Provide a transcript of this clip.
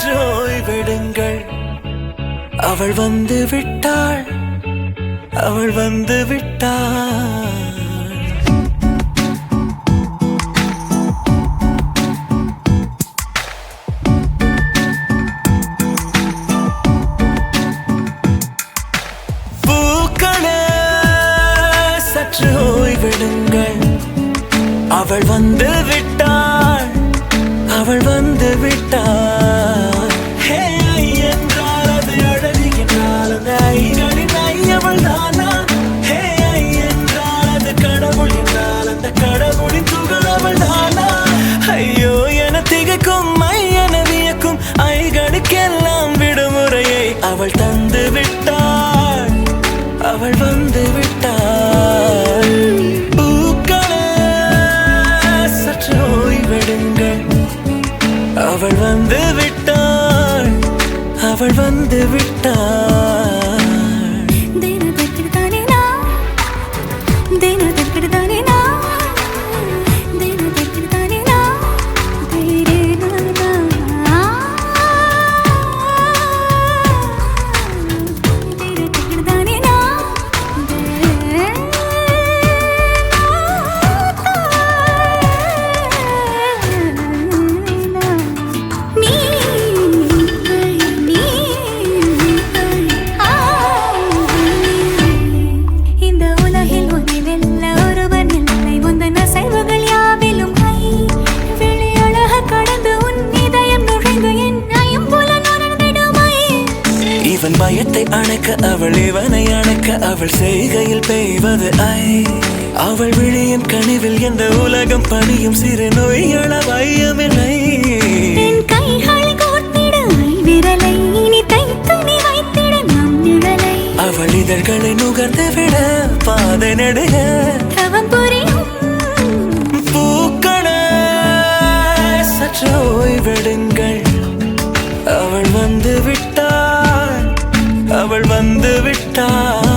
சற்று ஓய்வெடுங்கள். அவள் வந்து விட்டாள், அவள் வந்து விட்டாள். பூக்களே சற்று ஓய்வெடுங்கள். அவள் வந்து விட்டாள், அவள் வந்து விட்டாள். ஹே என்றால் அது அழகு என்றால் அந்த ஐகளின் ஐயவள் தானா? ஹே என்றால் அது கடவுள் என்றால் அந்த கடவுளின் துகள் அவள் தானா? ஐயோ என திகைக்கும் என வியக்கும் ஐகளுக்கெல்லாம் விடுமுறையை அவள் தந்து விட்டாள், அவள் வந்து விட்டாள். பூக்களே சற்று ஓய்வெடுங்கள். அவள் வந்து விட்டாள், அவள் வந்து விட்டாள். இவன் பயத்தை அணைக்க அவள் இவனை அணைக்க அவள் செய்கையில் பெய்வது ஐ. அவள் விழியின் கனிவில் எந்த உலகம் பணியும் சிறு நோய்கள வையமில்லை. அவள் இதழ்களை நுகர்ந்து விட பாதை நடுக பூக்களே சற்று ஓய்வெடுங்கள். அவள் வந்து விட்டாள், அவள் வந்து விட்டாள்.